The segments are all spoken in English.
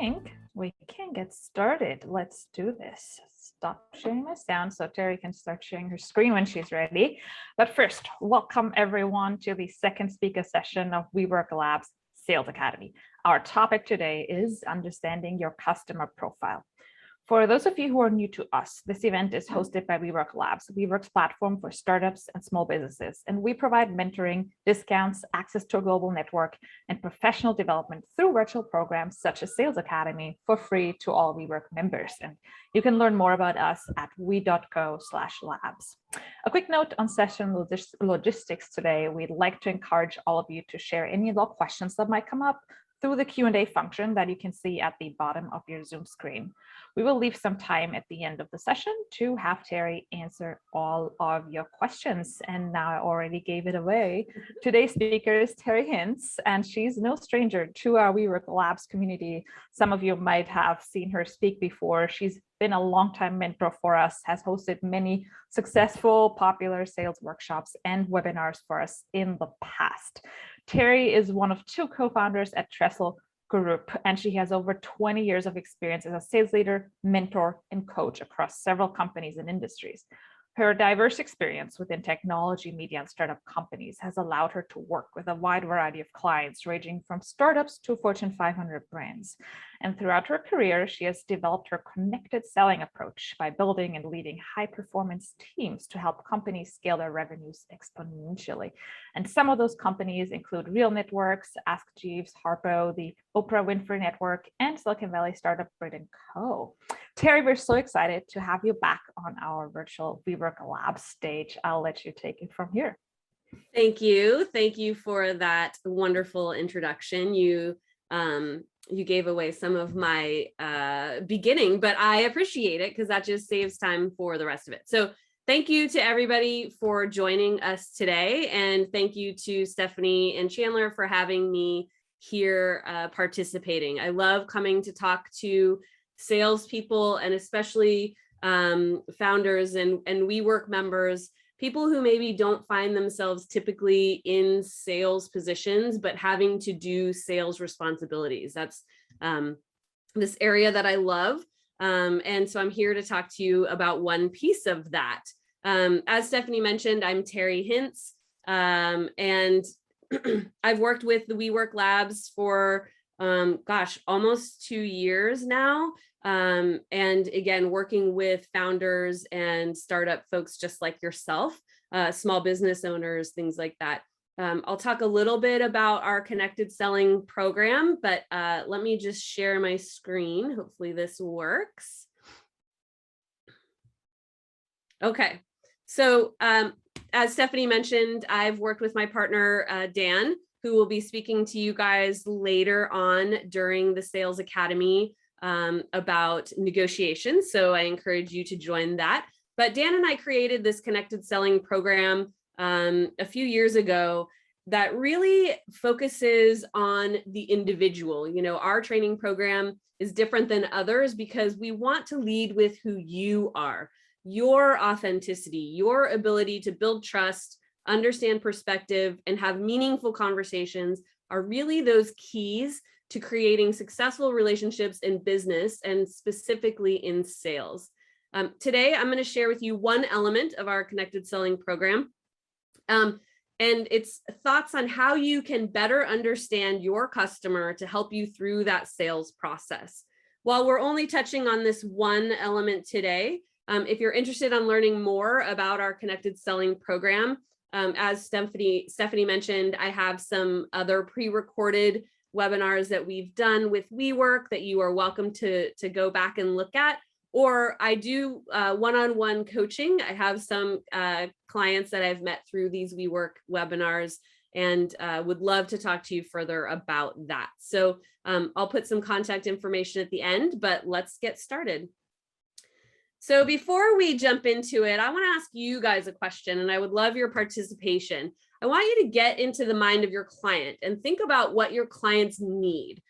think we can get started. Let's do this. Stop sharing my sound so Terry can start sharing her screen when she's ready. But first, welcome everyone to the second speaker session of WeWork Labs Sales Academy. Our topic today is understanding your customer profile. For those of you who are new to us, this event is hosted by WeWork Labs, WeWork's platform for startups and small businesses. And we provide mentoring, discounts, access to a global network, and professional development through virtual programs such as Sales Academy for free to all WeWork members. And you can learn more about us at we.co/labs. A quick note on session logistics today. We'd like to encourage all of you to share any of the questions that might come up through the Q&A function that you can see at the bottom of your Zoom screen. We will leave some time at the end of the session to have Terry answer all of your questions. And now I already gave it away. Today's speaker is Terry Hintz, and she's no stranger to our WeWork Labs community. Some of you might have seen her speak before. She's been a longtime mentor for us, has hosted many successful, popular sales workshops and webinars for us in the past. Terry is one of two co-founders at Trestle Group, and she has over 20 years of experience as a sales leader, mentor, and coach across several companies and industries. Her diverse experience within technology, media, and startup companies has allowed her to work with a wide variety of clients, ranging from startups to Fortune 500 brands. And throughout her career, she has developed her connected selling approach by building and leading high-performance teams to help companies scale their revenues exponentially. And some of those companies include Real Networks, Ask Jeeves, Harpo, the Oprah Winfrey Network, and Silicon Valley startup Brit & Co. Terry, we're so excited to have you back on our virtual WeWork Labs stage. I'll let you take it from here. Thank you. Thank you for that wonderful introduction. You gave away some of my beginning, but I appreciate it because that just saves time for the rest of it. So thank you to everybody for joining us today. And thank you to Stephanie and Chandler for having me here participating. I love coming to talk to salespeople and especially founders and WeWork members, people who maybe don't find themselves typically in sales positions, but having to do sales responsibilities. That's this area that I love. And so I'm here to talk to you about one piece of that. As Stephanie mentioned, I'm Terry Hintz, and I've worked with the WeWork Labs for almost 2 years now. And again, working with founders and startup folks just like yourself, small business owners, things like that. I'll talk a little bit about our connected selling program, but let me just share my screen. Hopefully this works. Okay, so as Stephanie mentioned, I've worked with my partner, Dan, who will be speaking to you guys later on during the Sales Academy about negotiations. So I encourage you to join that. But Dan and I created this connected selling program a few years ago that really focuses on the individual. You know, our training program is different than others because we want to lead with who you are, your authenticity, your ability to build trust, understand perspective, and have meaningful conversations are really those keys to creating successful relationships in business and specifically in sales. Today, I'm going to share with you one element of our connected selling program. And it's thoughts on how you can better understand your customer to help you through that sales process. While we're only touching on this one element today, if you're interested in learning more about our connected selling program, as Stephanie mentioned, I have some other pre-recorded webinars that we've done with WeWork that you are welcome to go back and look at. Or I do one-on-one coaching. I have some clients that I've met through these WeWork webinars and would love to talk to you further about that. So I'll put some contact information at the end, but let's get started. So before we jump into it, I want to ask you guys a question, and I would love your participation. I want you to get into the mind of your client and think about what your clients need.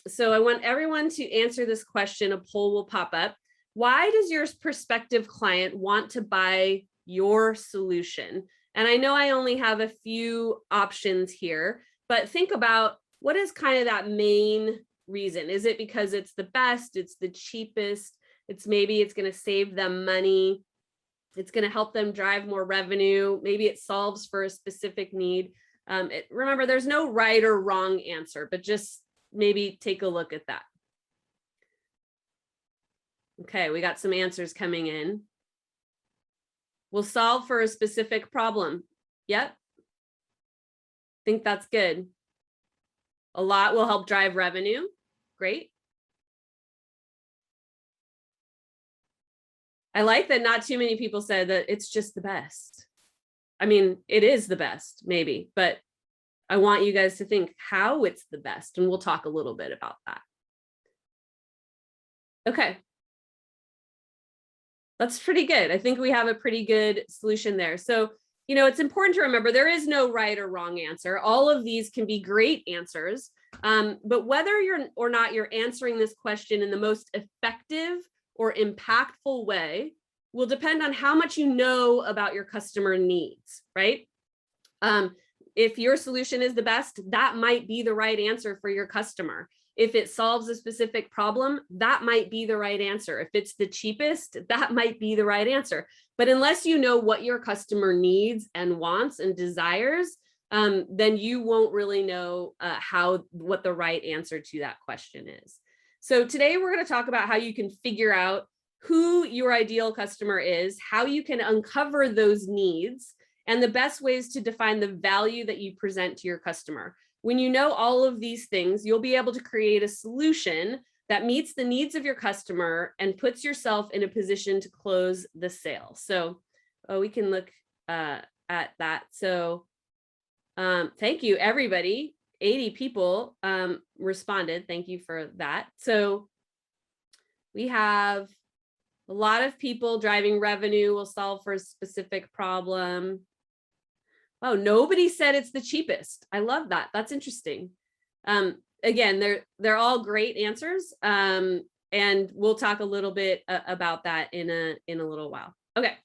So I want everyone to answer this question. A poll will pop up. Why does your prospective client want to buy your solution? And I know I only have a few options here, but think about what is kind of that main reason? Is it because it's the best, it's the cheapest, maybe it's going to save them money, it's going to help them drive more revenue, maybe it solves for a specific need. Remember, there's no right or wrong answer, but just maybe take a look at that. Okay, we got some answers coming in. We'll solve for a specific problem. Yep. Think that's good. A lot will help drive revenue. Great. I like that not too many people said that it's just the best. I mean, it is the best, maybe, but I want you guys to think how it's the best, and we'll talk a little bit about that. Okay. That's pretty good. I think we have a pretty good solution there. So, you know, it's important to remember there is no right or wrong answer. All of these can be great answers, but whether you're or not you're answering this question in the most effective or impactful way will depend on how much you know about your customer needs, right? If your solution is the best, that might be the right answer for your customer. If it solves a specific problem, that might be the right answer. If it's the cheapest, that might be the right answer. But unless you know what your customer needs and wants and desires, then you won't really know what the right answer to that question is. So today we're going to talk about how you can figure out who your ideal customer is, how you can uncover those needs, and the best ways to define the value that you present to your customer. When you know all of these things, you'll be able to create a solution that meets the needs of your customer and puts yourself in a position to close the sale. So we can look at that. So thank you, everybody. 80 people responded. Thank you for that. So we have a lot of people driving revenue will solve for a specific problem. Oh, nobody said it's the cheapest. I love that. That's interesting. Again, they're all great answers. And we'll talk a little bit about that in a little while. Okay.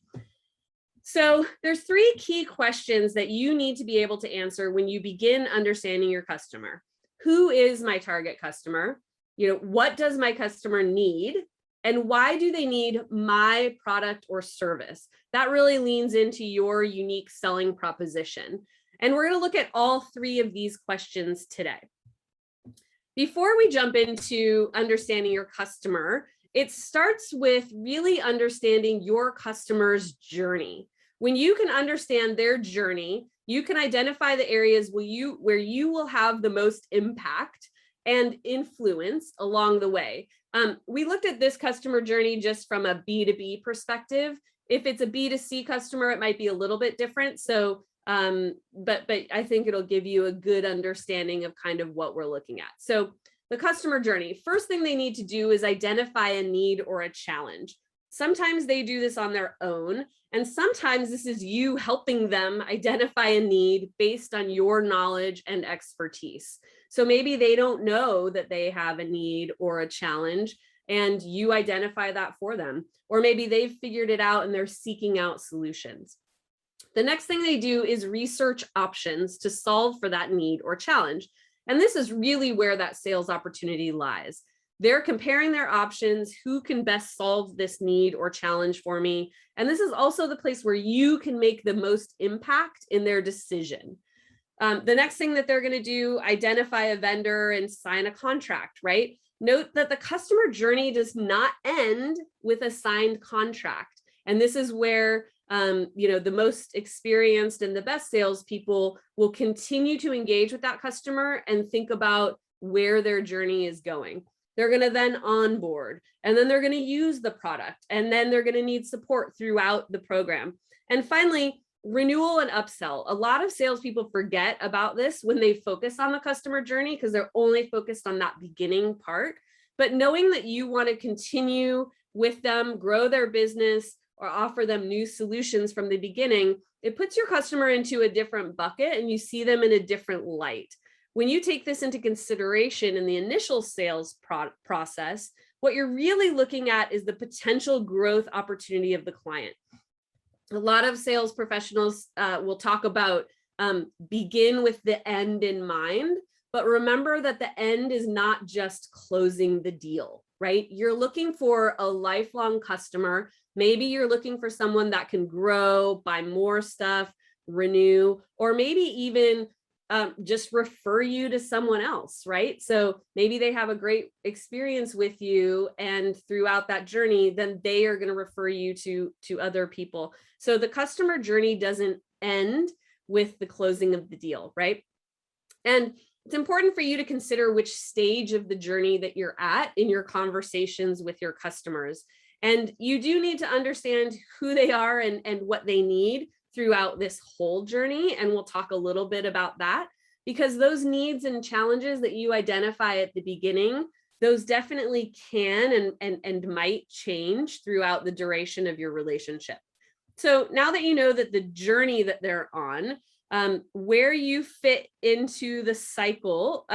So there's 3 key questions that you need to be able to answer when you begin understanding your customer. Who is my target customer? You know, what does my customer need? And why do they need my product or service? That really leans into your unique selling proposition. And we're going to look at all 3 of these questions today. Before we jump into understanding your customer, it starts with really understanding your customer's journey. When you can understand their journey, you can identify the areas where you will have the most impact and influence along the way. We looked at this customer journey just from a B2B perspective. If it's a B2C customer, it might be a little bit different. So, but I think it'll give you a good understanding of kind of what we're looking at. So the customer journey, first thing they need to do is identify a need or a challenge. Sometimes they do this on their own, and sometimes this is you helping them identify a need based on your knowledge and expertise. So maybe they don't know that they have a need or a challenge, and you identify that for them. Or maybe they've figured it out and they're seeking out solutions. The next thing they do is research options to solve for that need or challenge. And this is really where that sales opportunity lies. They're comparing their options, who can best solve this need or challenge for me. And this is also the place where you can make the most impact in their decision. The next thing that they're going to do, identify a vendor and sign a contract, right? Note that the customer journey does not end with a signed contract. And this is where the most experienced and the best salespeople will continue to engage with that customer and think about where their journey is going. They're going to then onboard, and then they're going to use the product, and then they're going to need support throughout the program. And finally, renewal and upsell. A lot of salespeople forget about this when they focus on the customer journey because they're only focused on that beginning part. But knowing that you want to continue with them, grow their business, or offer them new solutions from the beginning, it puts your customer into a different bucket and you see them in a different light. When you take this into consideration in the initial sales process, what you're really looking at is the potential growth opportunity of the client. A lot of sales professionals will talk about begin with the end in mind, But remember that the end is not just closing the deal, right? You're looking for a lifelong customer. Maybe you're looking for someone that can grow, buy more stuff, renew, or maybe even just refer you to someone else, right? So maybe they have a great experience with you, and throughout that journey, then they are going to refer you to other people. So the customer journey doesn't end with the closing of the deal, right? And it's important for you to consider which stage of the journey that you're at in your conversations with your customers. And you do need to understand who they are and what they need throughout this whole journey. And we'll talk a little bit about that, because those needs and challenges that you identify at the beginning, those definitely can and might change throughout the duration of your relationship. So now that you know that the journey that they're on, where you fit into the cycle.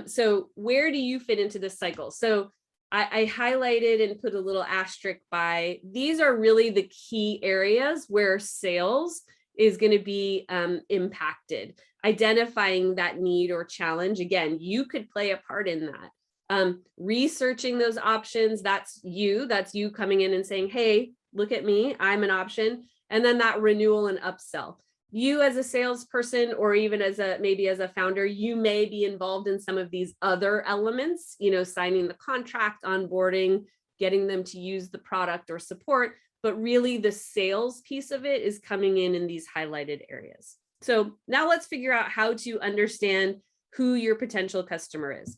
So where do you fit into this cycle? So I highlighted and put a little asterisk by, these are really the key areas where sales is going to be impacted. Identifying that need or challenge, again, you could play a part in that. Researching those options, that's you coming in and saying, hey, look at me, I'm an option. And then that renewal and upsell. You as a salesperson, or even maybe as a founder, you may be involved in some of these other elements, signing the contract, onboarding, getting them to use the product or support. But really the sales piece of it is coming in these highlighted areas. So now let's figure out how to understand who your potential customer is.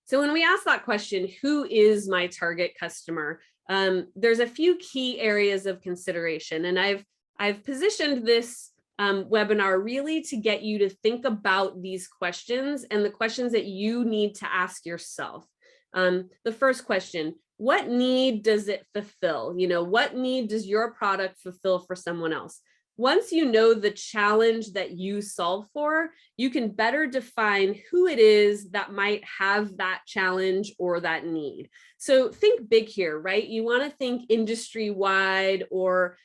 So when we ask that question, who is my target customer? There's a few key areas of consideration, and I've positioned this webinar really to get you to think about these questions and the questions that you need to ask yourself. The first question, what need does it fulfill? What need does your product fulfill for someone else? Once you know the challenge that you solve for, you can better define who it is that might have that challenge or that need. So think big here, right? You want to think industry-wide or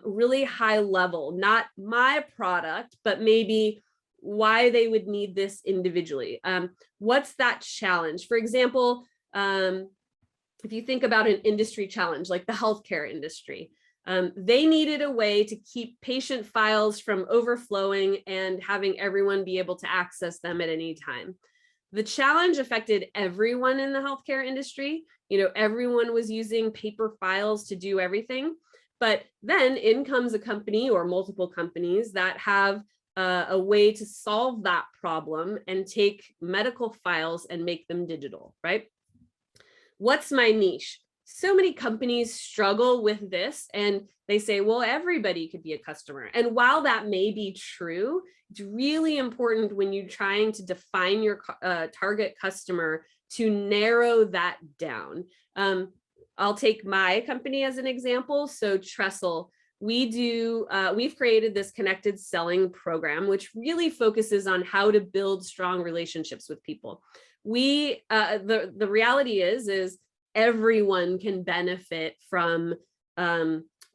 really high level, not my product, but maybe why they would need this individually. What's that challenge? For example, if you think about an industry challenge like the healthcare industry, they needed a way to keep patient files from overflowing and having everyone be able to access them at any time. The challenge affected everyone in the healthcare industry. Everyone was using paper files to do everything. But then in comes a company or multiple companies that have a way to solve that problem and take medical files and make them digital, right? What's my niche? So many companies struggle with this, and they say, well, everybody could be a customer. And while that may be true, it's really important when you're trying to define your target customer to narrow that down. I'll take my company as an example. So Trestle, we've created this connected selling program, which really focuses on how to build strong relationships with people. The reality is everyone can benefit from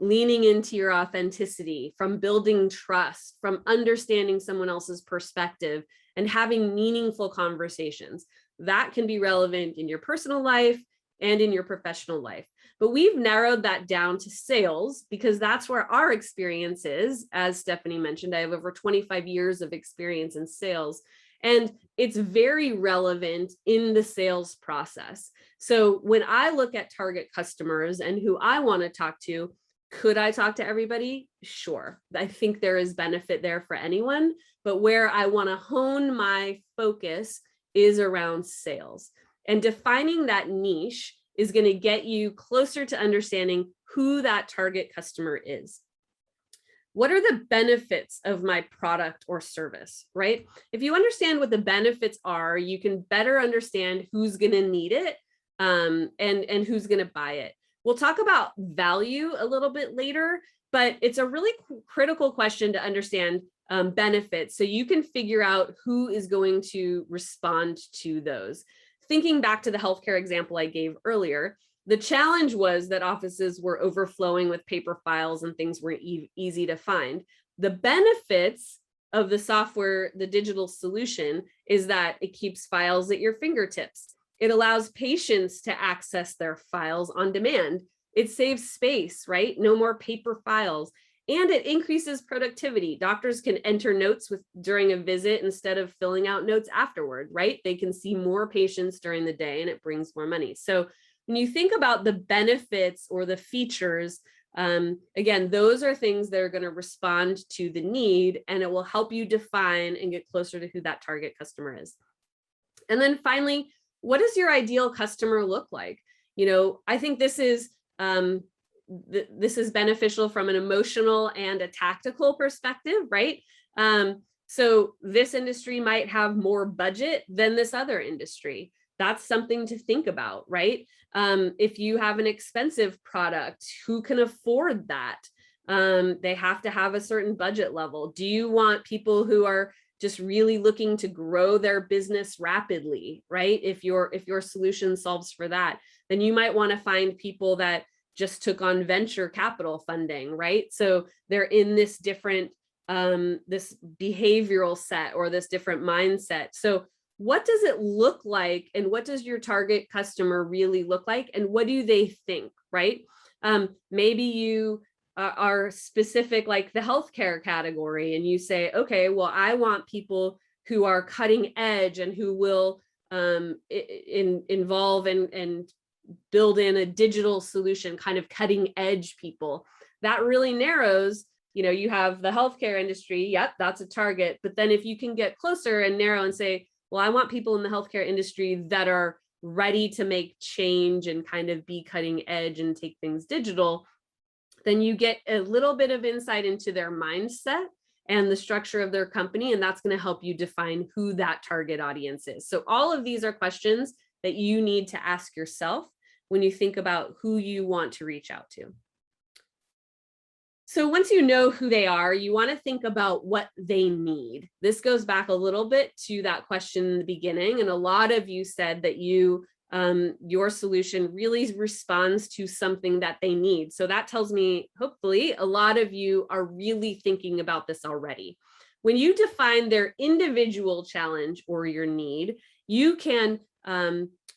leaning into your authenticity, from building trust, from understanding someone else's perspective and having meaningful conversations. That can be relevant in your personal life and in your professional life. But we've narrowed that down to sales because that's where our experience is. As Stephanie mentioned, I have over 25 years of experience in sales, and it's very relevant in the sales process. So when I look at target customers and who I want to talk to, could I talk to everybody? Sure. I think there is benefit there for anyone, but where I want to hone my focus is around sales. And defining that niche is going to get you closer to understanding who that target customer is. What are the benefits of my product or service, right? If you understand what the benefits are, you can better understand who's going to need it and who's going to buy it. We'll talk about value a little bit later, but it's a really critical question to understand benefits so you can figure out who is going to respond to those. Thinking back to the healthcare example I gave earlier, the challenge was that offices were overflowing with paper files and things weren't easy to find. The benefits of the software, the digital solution, is that it keeps files at your fingertips. It allows patients to access their files on demand. It saves space, right? No more paper files. And it increases productivity. Doctors can enter notes during a visit instead of filling out notes afterward, right? They can see more patients during the day and it brings more money. So when you think about the benefits or the features, again, those are things that are going to respond to the need, and it will help you define and get closer to who that target customer is. And then finally, what does your ideal customer look like? I think this is beneficial from an emotional and a tactical perspective, right? So this industry might have more budget than this other industry. That's something to think about, right? If you have an expensive product, who can afford that? They have to have a certain budget level. Do you want people who are just really looking to grow their business rapidly, right? If your solution solves for that, then you might want to find people that just took on venture capital funding, right? So they're in this different, this behavioral set or this different mindset. So what does it look like, and what does your target customer really look like, and what do they think, right? Maybe you are specific, like the healthcare category, and you say, okay, well, I want people who are cutting edge and who will involve and build in a digital solution, kind of cutting edge people. That really narrows, you have the healthcare industry. Yep, that's a target. But then if you can get closer and narrow and say, well, I want people in the healthcare industry that are ready to make change and kind of be cutting edge and take things digital, then you get a little bit of insight into their mindset and the structure of their company, and that's going to help you define who that target audience is. So all of these are questions that you need to ask yourself when you think about who you want to reach out to. So once you know who they are, you want to think about what they need. This goes back a little bit to that question in the beginning, and a lot of you said that your solution really responds to something that they need. So that tells me, hopefully, a lot of you are really thinking about this already. When you define their individual challenge or your need, you can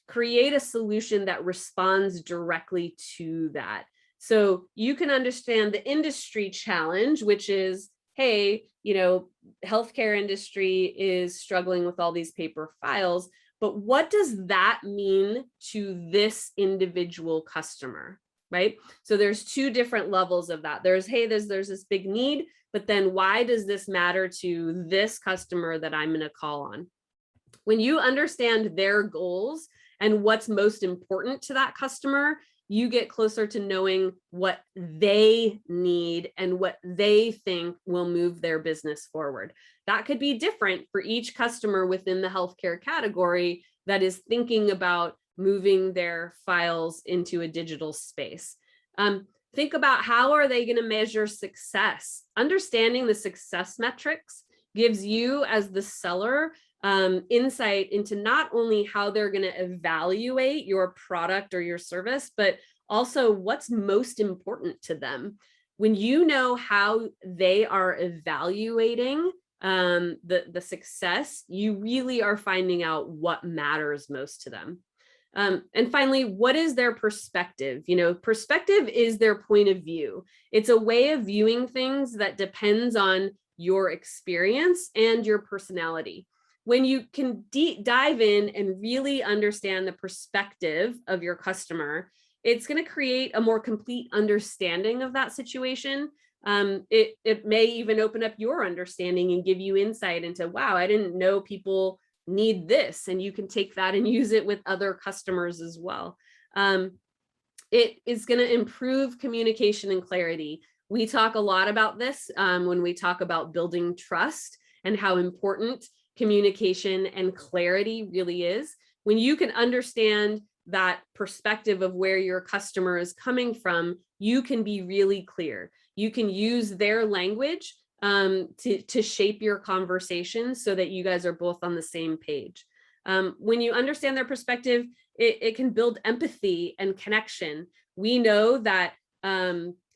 create a solution that responds directly to that. So you can understand the industry challenge, which is, hey, healthcare industry is struggling with all these paper files, but what does that mean to this individual customer, right? So there's two different levels of that. There's this big need, but then why does this matter to this customer that I'm going to call on? When you understand their goals and what's most important to that customer, you get closer to knowing what they need and what they think will move their business forward. That could be different for each customer within the healthcare category that is thinking about moving their files into a digital space. Think about, how are they going to measure success? Understanding the success metrics gives you, as the seller, insight into not only how they're going to evaluate your product or your service, but also what's most important to them. When you know how they are evaluating the success, you really are finding out what matters most to them. And finally, what is their perspective? Perspective is their point of view. It's a way of viewing things that depends on your experience and your personality. When you can dive in and really understand the perspective of your customer, it's going to create a more complete understanding of that situation. It may even open up your understanding and give you insight into, wow, I didn't know people need this, and you can take that and use it with other customers as well. It is going to improve communication and clarity. We talk a lot about this when we talk about building trust and how important communication and clarity really is. When you can understand that perspective of where your customer is coming from, you can be really clear. You can use their language to shape your conversation so that you guys are both on the same page. When you understand their perspective, it can build empathy and connection. We know that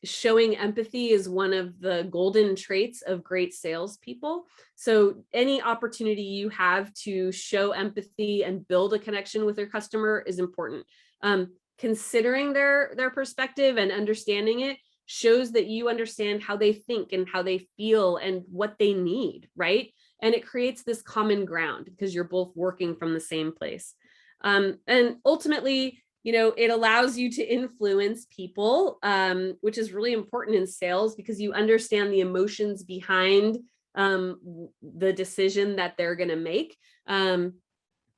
showing empathy is one of the golden traits of great salespeople. So any opportunity you have to show empathy and build a connection with your customer is important. Considering their perspective and understanding it shows that you understand how they think and how they feel and what they need, right? And it creates this common ground because you're both working from the same place. And ultimately, it allows you to influence people, which is really important in sales because you understand the emotions behind the decision that they're going to make.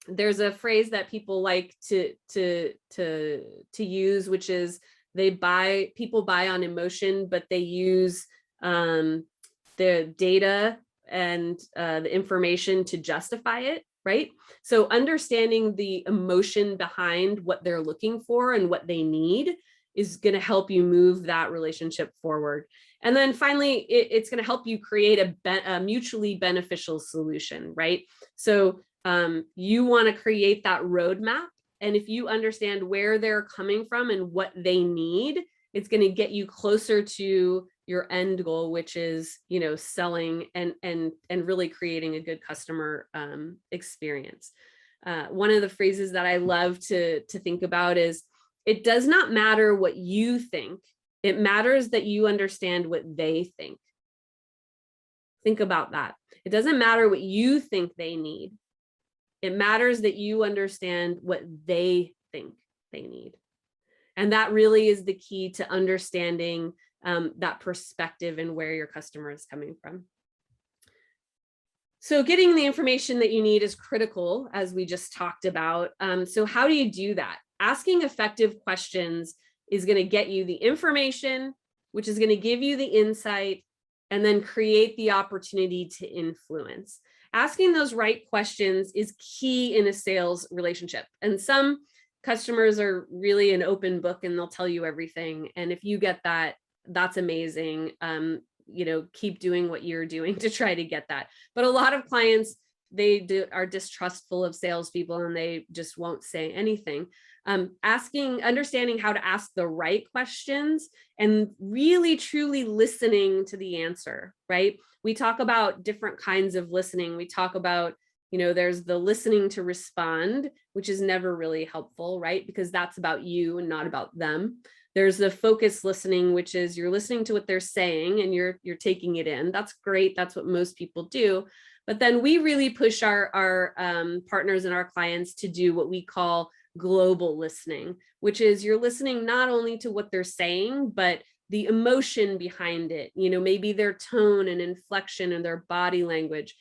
There's a phrase that people like to use, which is people buy on emotion, but they use the data and the information to justify it, right? So understanding the emotion behind what they're looking for and what they need is going to help you move that relationship forward. And then finally, it's going to help you create a mutually beneficial solution, right? So you want to create that roadmap. And if you understand where they're coming from and what they need, it's going to get you closer to your end goal, which is, selling and really creating a good customer experience. One of the phrases that I love to think about is, it does not matter what you think. It matters that you understand what they think. Think about that. It doesn't matter what you think they need. It matters that you understand what they think they need. And that really is the key to understanding that perspective and where your customer is coming from. So getting the information that you need is critical, as we just talked about. So how do you do that? Asking effective questions is going to get you the information, which is going to give you the insight, and then create the opportunity to influence. Asking those right questions is key in a sales relationship. And some customers are really an open book and they'll tell you everything. And if you get that, that's amazing. Keep doing what you're doing to try to get that. But a lot of clients, are distrustful of salespeople and they just won't say anything. Understanding how to ask the right questions and really truly listening to the answer, right? We talk about different kinds of listening. We talk about, there's the listening to respond, which is never really helpful, right? Because that's about you and not about them. There's the focused listening, which is you're listening to what they're saying and you're taking it in. That's great. That's what most people do. But then we really push our partners and our clients to do what we call global listening, which is you're listening not only to what they're saying, but the emotion behind it, maybe their tone and inflection and their body language.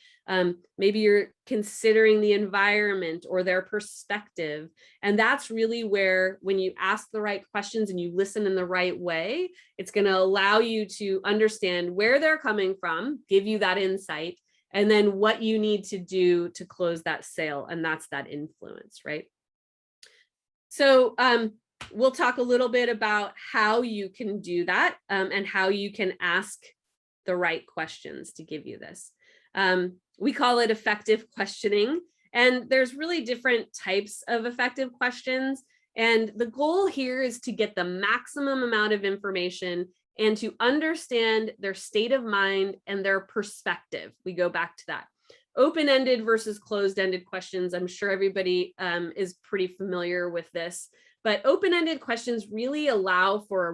Maybe you're considering the environment or their perspective. And that's really where, when you ask the right questions and you listen in the right way, it's going to allow you to understand where they're coming from, give you that insight, and then what you need to do to close that sale. And that's that influence, right? So we'll talk a little bit about how you can do that and how you can ask the right questions to give you this. We call it effective questioning, and there's really different types of effective questions. And the goal here is to get the maximum amount of information and to understand their state of mind and their perspective. We go back to that. Open-ended versus closed-ended questions. I'm sure everybody is pretty familiar with this, but open-ended questions really allow for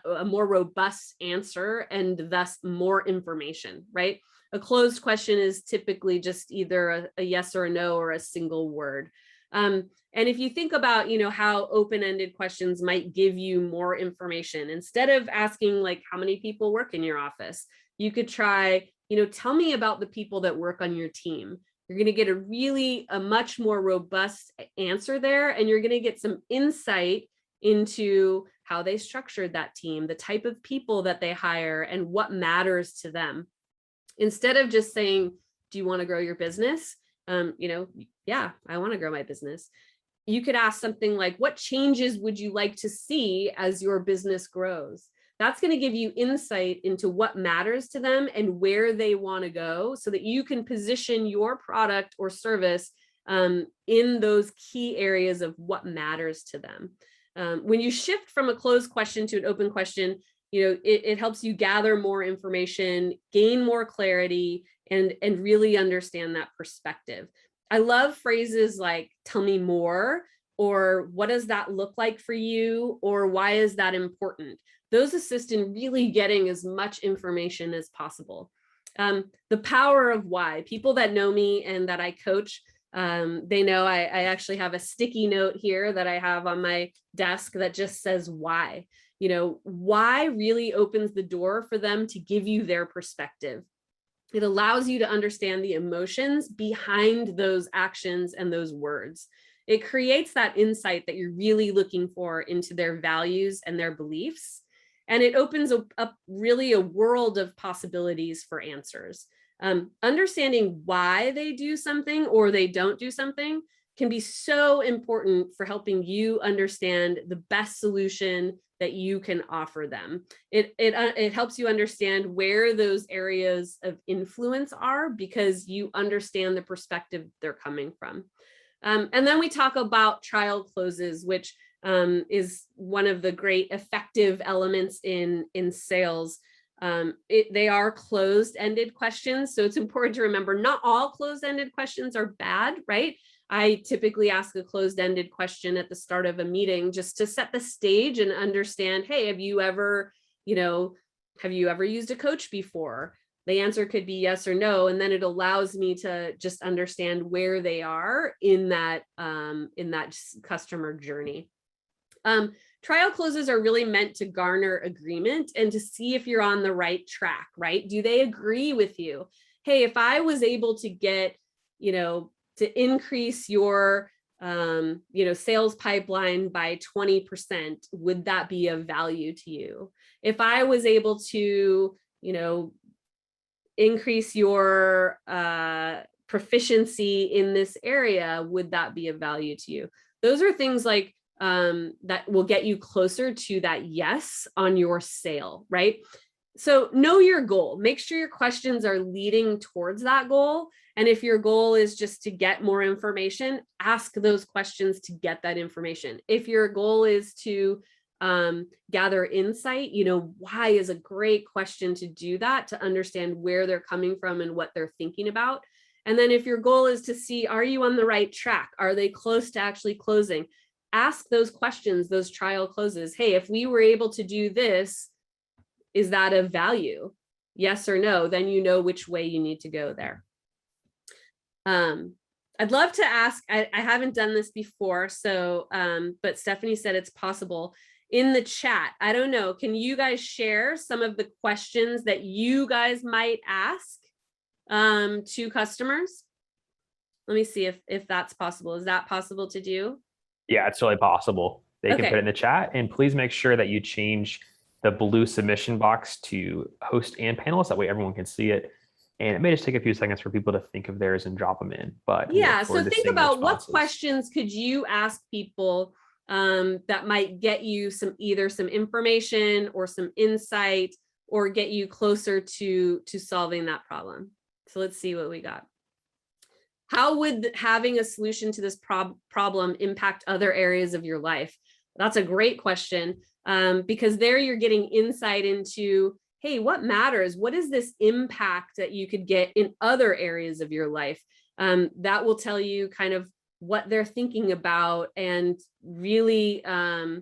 a more robust answer and thus more information, right? A closed question is typically just either a yes or a no or a single word. And if you think about, how open-ended questions might give you more information, instead of asking like, how many people work in your office, you could try, tell me about the people that work on your team. You're going to get a much more robust answer there. And you're going to get some insight into how they structured that team, the type of people that they hire, and what matters to them. Instead of just saying, do you want to grow your business? Yeah, I want to grow my business. You could ask something like, what changes would you like to see as your business grows? That's going to give you insight into what matters to them and where they want to go, so that you can position your product or service in those key areas of what matters to them. When you shift from a closed question to an open question, it helps you gather more information, gain more clarity, and really understand that perspective. I love phrases like "tell me more," or "what does that look like for you?" or "why is that important?" Those assist in really getting as much information as possible. The power of why. People that know me and that I coach, they know I actually have a sticky note here that I have on my desk that just says why. Why really opens the door for them to give you their perspective. It allows you to understand the emotions behind those actions and those words. It creates that insight that you're really looking for into their values and their beliefs. And it opens up really a world of possibilities for answers. Understanding why they do something or they don't do something can be so important for helping you understand the best solution that you can offer them. It helps you understand where those areas of influence are because you understand the perspective they're coming from. And then we talk about trial closes, which is one of the great effective elements in sales. They are closed-ended questions. So it's important to remember not all closed-ended questions are bad, right? I typically ask a closed-ended question at the start of a meeting just to set the stage and understand, hey, have you ever used a coach before? The answer could be yes or no. And then it allows me to just understand where they are in that customer journey. Trial closes are really meant to garner agreement and to see if you're on the right track, right? Do they agree with you? Hey, if I was able to get, to increase your, sales pipeline by 20%, would that be of value to you? If I was able to, increase your proficiency in this area, would that be of value to you? Those are things like that will get you closer to that yes on your sale, right? So know your goal. Make sure your questions are leading towards that goal. And if your goal is just to get more information, ask those questions to get that information. If your goal is to gather insight, why is a great question to do that, to understand where they're coming from and what they're thinking about. And then if your goal is to see, are you on the right track? Are they close to actually closing? Ask those questions, those trial closes. Hey, if we were able to do this, is that of value? Yes or no? Then you know which way you need to go there. I'd love to ask, I haven't done this before, so, but Stephanie said it's possible. In the chat, I don't know, can you guys share some of the questions that you guys might ask to customers? Let me see if that's possible. Is that possible to do? Yeah, it's totally possible. They can Okay. put it in the chat, and please make sure that you change the blue submission box to host and panelist. That way everyone can see it. And it may just take a few seconds for people to think of theirs and drop them in. But yeah, so think about what questions could you ask people that might get you either some information or some insight or get you closer to solving that problem. So let's see what we got. How would having a solution to this problem impact other areas of your life? That's a great question, because there you're getting insight into, hey, what matters? What is this impact that you could get in other areas of your life? That will tell you kind of what they're thinking about and really, what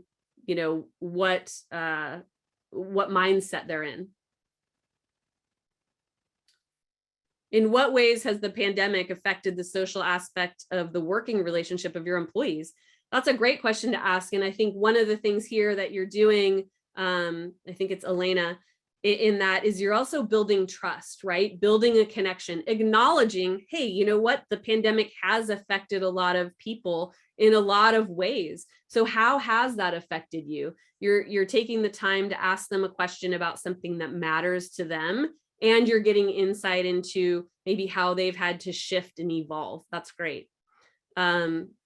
mindset they're in. In what ways has the pandemic affected the social aspect of the working relationship of your employees? That's a great question to ask. And I think one of the things here that you're doing, I think it's Elena, in that is you're also building trust, right? Building a connection, acknowledging, hey, you know what? The pandemic has affected a lot of people in a lot of ways. So how has that affected you? You're taking the time to ask them a question about something that matters to them, and you're getting insight into maybe how they've had to shift and evolve. That's great.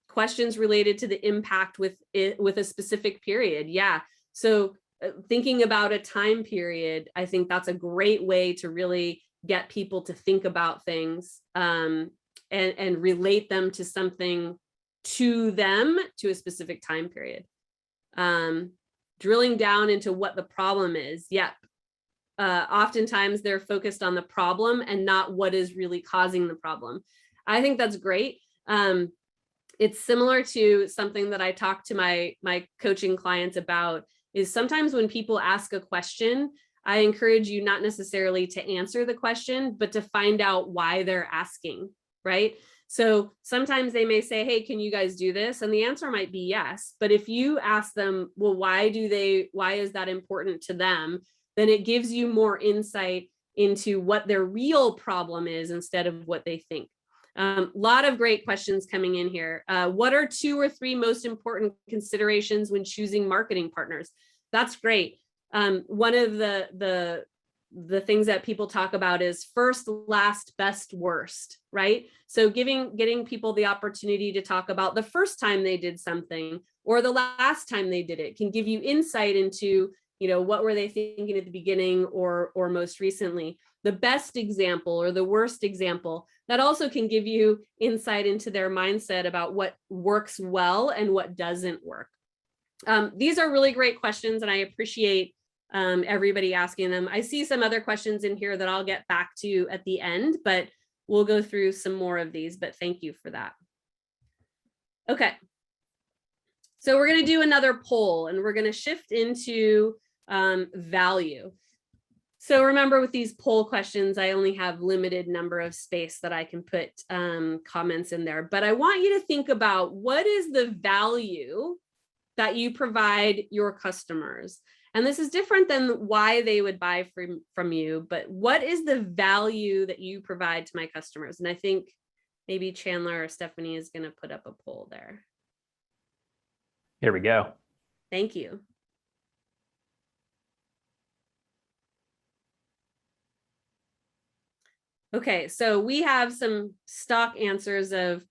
Questions related to the impact with a specific period. Yeah. So thinking about a time period, I think that's a great way to really get people to think about things and relate them to something to them, to a specific time period. drilling down into what the problem is. Yep. Oftentimes they're focused on the problem and not what is really causing the problem. I think that's great. It's similar to something that I talk to my coaching clients about, is sometimes when people ask a question, I encourage you not necessarily to answer the question, but to find out why they're asking, right? So sometimes they may say, hey, can you guys do this? And the answer might be yes. But if you ask them, well, why is that important to them? Then it gives you more insight into what their real problem is instead of what they think. Lot of great questions coming in here. What are 2 or 3 most important considerations when choosing marketing partners? That's great. One of the things that people talk about is first, last, best, worst, right? So getting people the opportunity to talk about the first time they did something or the last time they did it can give you insight into, what were they thinking at the beginning or most recently. The best example or the worst example, that also can give you insight into their mindset about what works well and what doesn't work. These are really great questions, and I appreciate everybody asking them. I see some other questions in here that I'll get back to at the end, but we'll go through some more of these, but thank you for that. Okay. So we're going to do another poll, and we're going to shift into value. So remember, with these poll questions, I only have limited number of space that I can put comments in there, but I want you to think about what is the value that you provide your customers. And this is different than why they would buy from you, but what is the value that you provide to my customers? And I think maybe Chandler or Stephanie is going to put up a poll there. Here we go. Thank you. Okay, so we have some stock answers of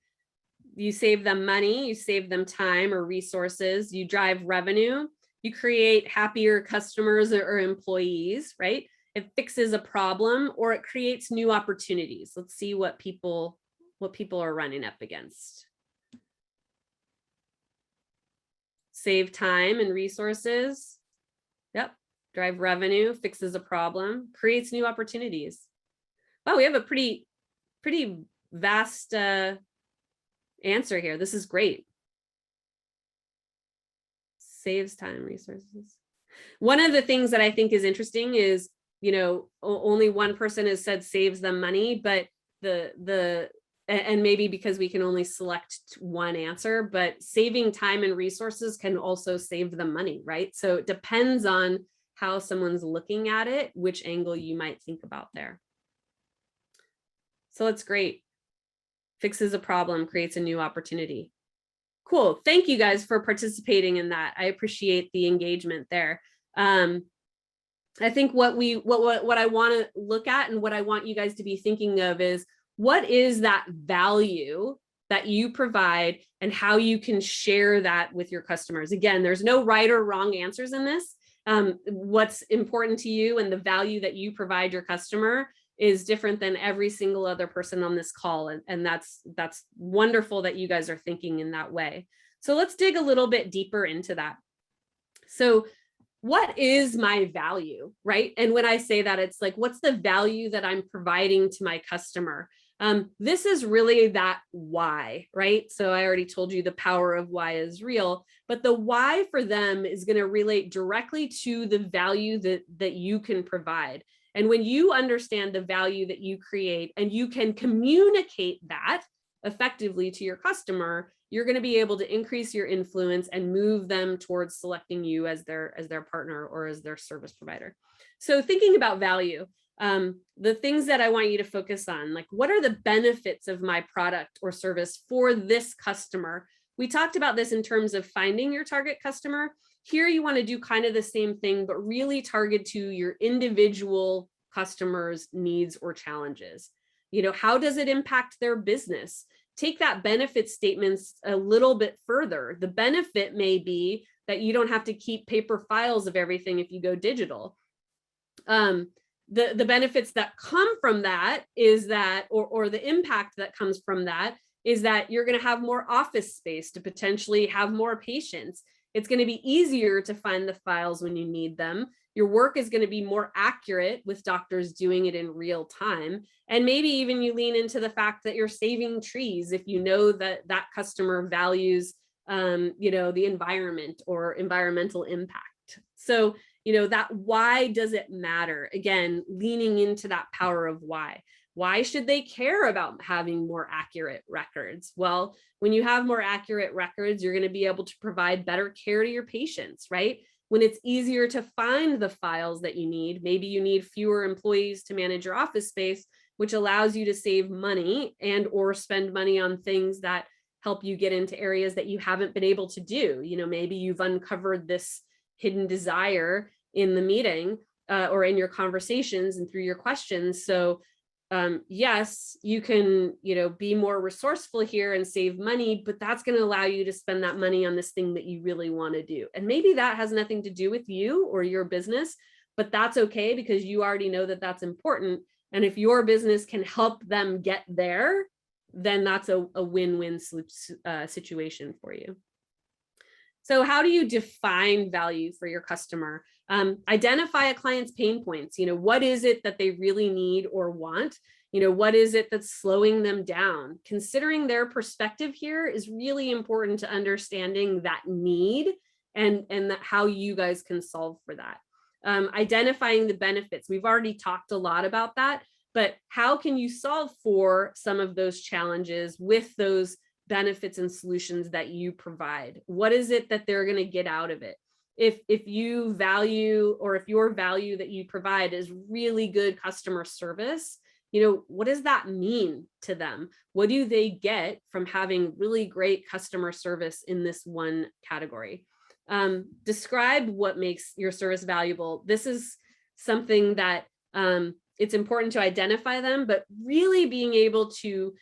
you save them money, you save them time or resources, you drive revenue, you create happier customers or employees, right? It fixes a problem or it creates new opportunities. Let's see what people are running up against. Save time and resources. Yep. Drive revenue, fixes a problem, creates new opportunities. Oh, we have a pretty vast answer here. This is great. Saves time, resources. One of the things that I think is interesting is, only one person has said saves them money, but and maybe because we can only select one answer, but saving time and resources can also save them money, right? So it depends on how someone's looking at it, which angle you might think about there. So it's great. Fixes a problem, creates a new opportunity. Cool. Thank you guys for participating in that. I appreciate the engagement there. I think what I want to look at and what I want you guys to be thinking of is, what is that value that you provide and how you can share that with your customers? Again, there's no right or wrong answers in this. What's important to you and the value that you provide your customer is different than every single other person on this call. And that's wonderful that you guys are thinking in that way. So let's dig a little bit deeper into that. So what is my value, right? And when I say that, it's like, what's the value that I'm providing to my customer? This is really that why, right? So I already told you the power of why is real, but the why for them is going to relate directly to the value that you can provide. And when you understand the value that you create and you can communicate that effectively to your customer, you're going to be able to increase your influence and move them towards selecting you as their partner or as their service provider. So thinking about value, the things that I want you to focus on, like, what are the benefits of my product or service for this customer? We talked about this in terms of finding your target customer. Here you want to do kind of the same thing, but really target to your individual customers' needs or challenges. How does it impact their business? Take that benefit statements a little bit further. The benefit may be that you don't have to keep paper files of everything if you go digital. The benefits that come from that is that, or the impact that comes from that is that you're going to have more office space to potentially have more patients. It's going to be easier to find the files when you need them. Your work is going to be more accurate with doctors doing it in real time. And maybe even you lean into the fact that you're saving trees if you know that that customer values, the environment or environmental impact. So, that why does it matter? Again, leaning into that power of why. Why should they care about having more accurate records? Well, when you have more accurate records, you're going to be able to provide better care to your patients, right? When it's easier to find the files that you need, maybe you need fewer employees to manage your office space, which allows you to save money and or spend money on things that help you get into areas that you haven't been able to do. Maybe you've uncovered this hidden desire in the meeting or in your conversations and through your questions. So yes, you can, be more resourceful here and save money, but that's going to allow you to spend that money on this thing that you really want to do. And maybe that has nothing to do with you or your business, but that's okay because you already know that that's important. And if your business can help them get there, then that's a win-win situation for you. So how do you define value for your customer? Identify a client's pain points. What is it that they really need or want? What is it that's slowing them down? Considering their perspective here is really important to understanding that need and how you guys can solve for that. Identifying the benefits. We've already talked a lot about that, but how can you solve for some of those challenges with those benefits and solutions that you provide? What is it that they're going to get out of it? If you value, or if your value that you provide is really good customer service, what does that mean to them? What do they get from having really great customer service in this one category? Describe what makes your service valuable. This is something that it's important to identify them, but really being able to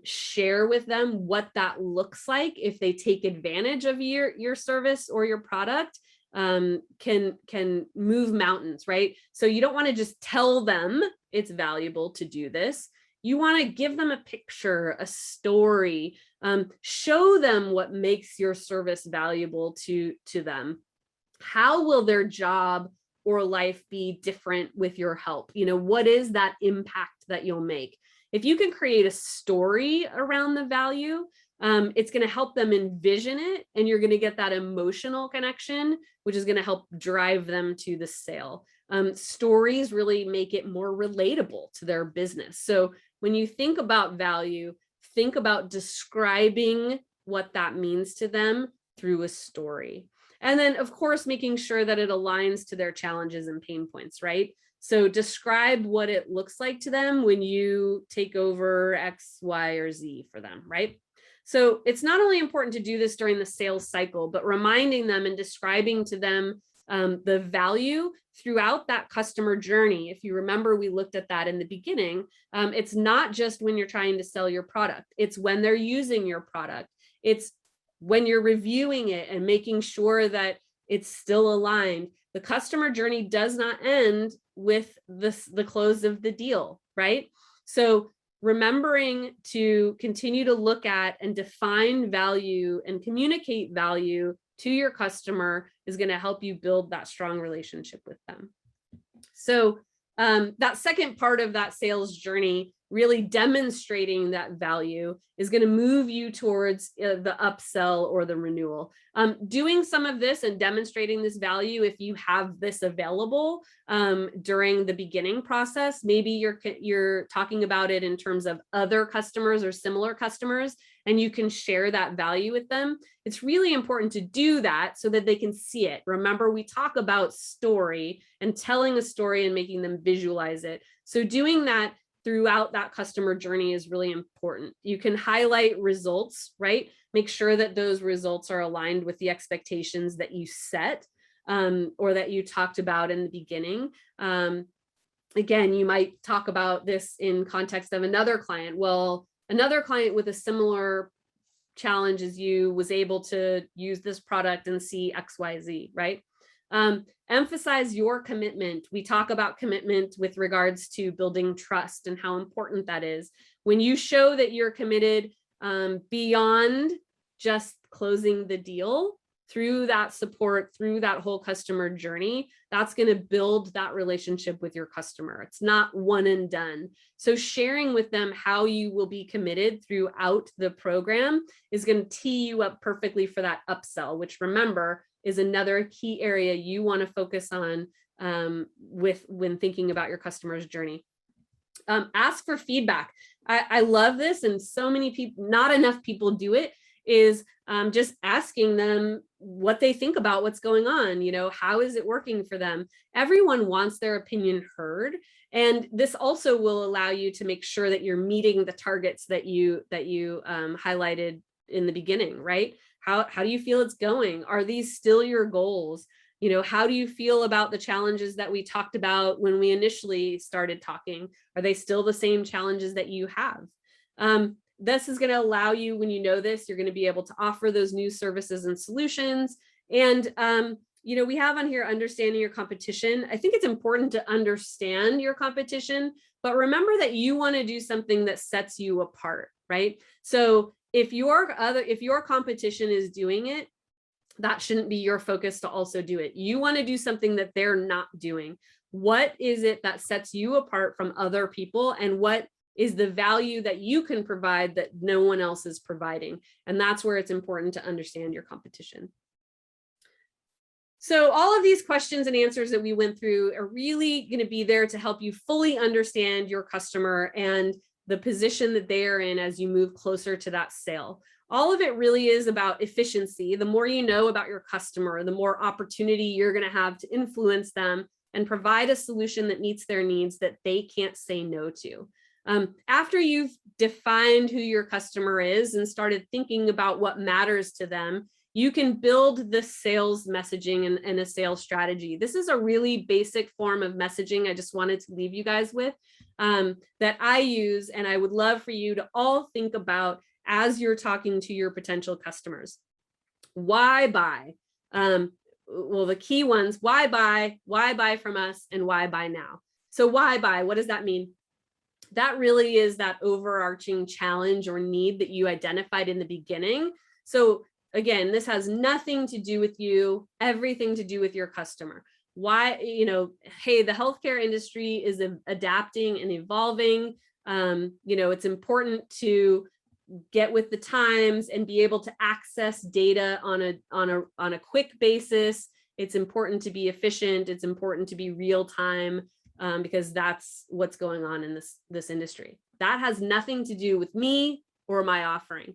share with them what that looks like if they take advantage of your service or your product can move mountains, right? So you don't want to just tell them it's valuable to do this. You want to give them a picture, a story, show them what makes your service valuable to them. How will their job or life be different with your help? What is that impact that you'll make? If you can create a story around the value, it's going to help them envision it, and you're going to get that emotional connection, which is going to help drive them to the sale. Stories really make it more relatable to their business. So when you think about value, think about describing what that means to them through a story. And then, of course, making sure that it aligns to their challenges and pain points, right? So describe what it looks like to them when you take over X, Y, or Z for them, right? So it's not only important to do this during the sales cycle, but reminding them and describing to them the value throughout that customer journey. If you remember, we looked at that in the beginning. It's not just when you're trying to sell your product. It's when they're using your product. It's when you're reviewing it and making sure that it's still aligned. The customer journey does not end with the close of the deal, right? So remembering to continue to look at and define value and communicate value to your customer is going to help you build that strong relationship with them. So that second part of that sales journey, really demonstrating that value, is going to move you towards the upsell or the renewal. Doing some of this and demonstrating this value, if you have this available during the beginning process, maybe you're talking about it in terms of other customers or similar customers, and you can share that value with them. It's really important to do that so that they can see it. Remember, we talk about story and telling a story and making them visualize it. So doing that throughout that customer journey is really important. You can highlight results, right? Make sure that those results are aligned with the expectations that you set or that you talked about in the beginning. Again, you might talk about this in context of another client. Well, another client with a similar challenge as you was able to use this product and see XYZ, right? Emphasize your commitment. We talk about commitment with regards to building trust and how important that is. When you show that you're committed beyond just closing the deal, through that support, through that whole customer journey, that's going to build that relationship with your customer. It's not one and done. So sharing with them how you will be committed throughout the program is going to tee you up perfectly for that upsell, which, remember, is another key area you want to focus on when thinking about your customer's journey. Ask for feedback. I love this, and so many people, not enough people do it, is just asking them what they think about what's going on. You know, how is it working for them? Everyone wants their opinion heard. And this also will allow you to make sure that you're meeting the targets that you highlighted in the beginning, right? How do you feel it's going? Are these still your goals? You know, how do you feel about the challenges that we talked about when we initially started talking? Are they still the same challenges that you have? This is going to allow you, when you know this, you're going to be able to offer those new services and solutions. And, you know, we have on here understanding your competition. I think it's important to understand your competition, but remember that you want to do something that sets you apart, right? So if your competition is doing it, that shouldn't be your focus to also do it. You want to do something that they're not doing. What is it that sets you apart from other people, and what is the value that you can provide that no one else is providing? And that's where it's important to understand your competition. So all of these questions and answers that we went through are really going to be there to help you fully understand your customer and the position that they are in as you move closer to that sale. All of it really is about efficiency. The more you know about your customer, the more opportunity you're going to have to influence them and provide a solution that meets their needs that they can't say no to. After you've defined who your customer is and started thinking about what matters to them, you can build the sales messaging and a sales strategy. This is a really basic form of messaging I just wanted to leave you guys with that I use, and I would love for you to all think about as you're talking to your potential customers. Why buy? Well, the key ones: why buy from us, and why buy now? So why buy? What does that mean? That really is that overarching challenge or need that you identified in the beginning. So again, this has nothing to do with you, everything to do with your customer. Why, you know, hey, the healthcare industry is adapting and evolving. You know, it's important to get with the times and be able to access data on a quick basis. It's important to be efficient. It's important to be real time. Because that's what's going on in this industry. That has nothing to do with me or my offering.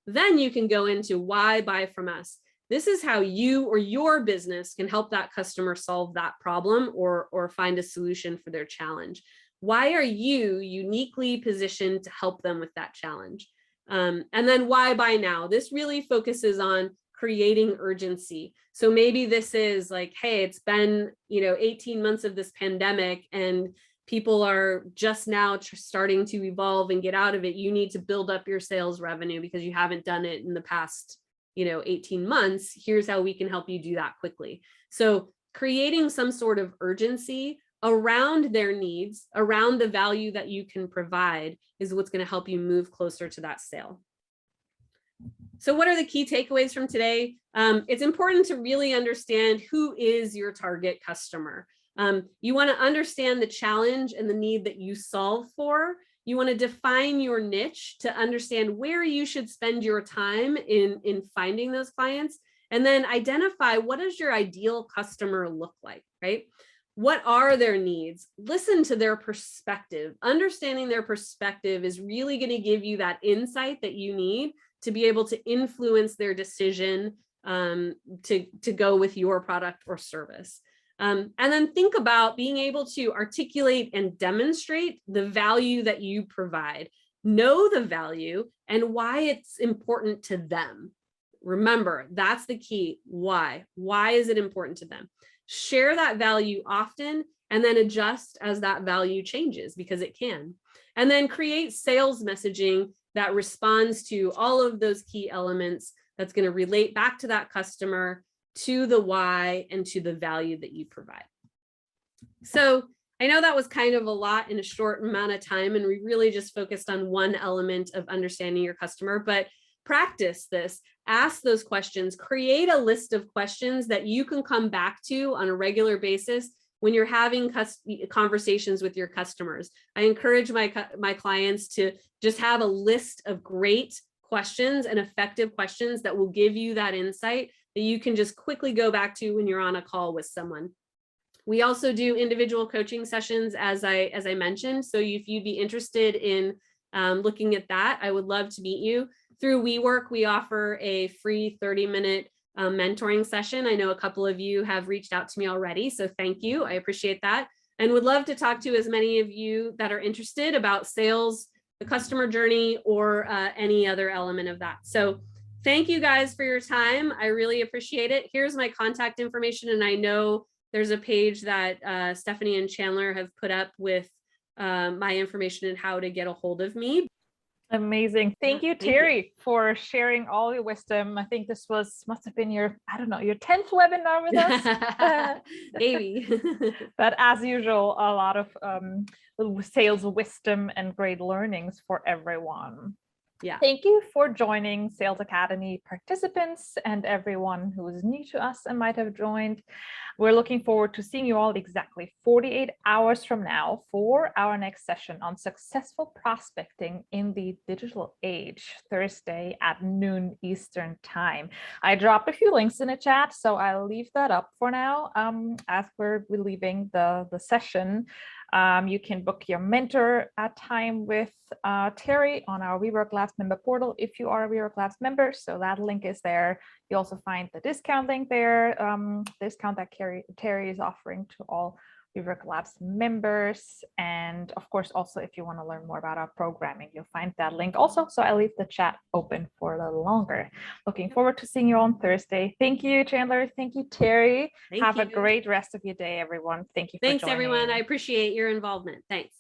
Then you can go into why buy from us. This is how you or your business can help that customer solve that problem or find a solution for their challenge. Why are you uniquely positioned to help them with that challenge? And then why buy now? This really focuses on creating urgency. So maybe this is like, hey, it's been, 18 months of this pandemic and people are just now starting to evolve and get out of it. You need to build up your sales revenue because you haven't done it in the past, 18 months. Here's how we can help you do that quickly. So creating some sort of urgency around their needs, around the value that you can provide, is what's going to help you move closer to that sale. So what are the key takeaways from today? It's important to really understand who is your target customer. You want to understand the challenge and the need that you solve for. You want to define your niche to understand where you should spend your time in finding those clients, and then identify what does your ideal customer look like, right? What are their needs? Listen to their perspective. Understanding their perspective is really going to give you that insight that you need to be able to influence their decision to go with your product or service. And then think about being able to articulate and demonstrate the value that you provide. Know the value and why it's important to them. Remember, that's the key. Why? Why is it important to them? Share that value often and then adjust as that value changes, because it can. And then create sales messaging that responds to all of those key elements that's going to relate back to that customer, to the why, and to the value that you provide. So I know that was kind of a lot in a short amount of time, and we really just focused on one element of understanding your customer, but practice this, ask those questions, create a list of questions that you can come back to on a regular basis when you're having conversations with your customers. I encourage my clients to just have a list of great questions and effective questions that will give you that insight that you can just quickly go back to when you're on a call with someone. We also do individual coaching sessions, as I mentioned. So if you'd be interested in looking at that, I would love to meet you. Through WeWork, we offer a free 30-minute mentoring session. I know a couple of you have reached out to me already, so thank you. I appreciate that, and would love to talk to as many of you that are interested about sales, the customer journey, or any other element of that. So thank you guys for your time. I really appreciate it. Here's my contact information, and I know there's a page that Stephanie and Chandler have put up with my information and how to get a hold of me. Amazing. Thank you, Terry, for sharing all your wisdom. I think this must have been your 10th webinar with us. Maybe. But as usual, a lot of sales wisdom and great learnings for everyone. Yeah. Thank you for joining Sales Academy participants and everyone who is new to us and might have joined. We're looking forward to seeing you all exactly 48 hours from now for our next session on successful prospecting in the digital age, Thursday at noon Eastern time. I dropped a few links in the chat, so I'll leave that up for now. As we're leaving the session, you can book your mentor time with Terry on our WeWork Labs member portal if you are a WeWork Labs member. So that link is there. You also find the discount link there, discount that Terry is offering to all WeWork Labs members. And of course, also, if you want to learn more about our programming, you'll find that link also. So I leave the chat open for a little longer. Looking forward to seeing you on Thursday. Thank you, Chandler. Thank you, Terry. Have a great rest of your day, everyone. Thank you. Thanks, everyone. I appreciate your involvement. Thanks.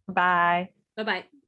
Bye. Bye-bye.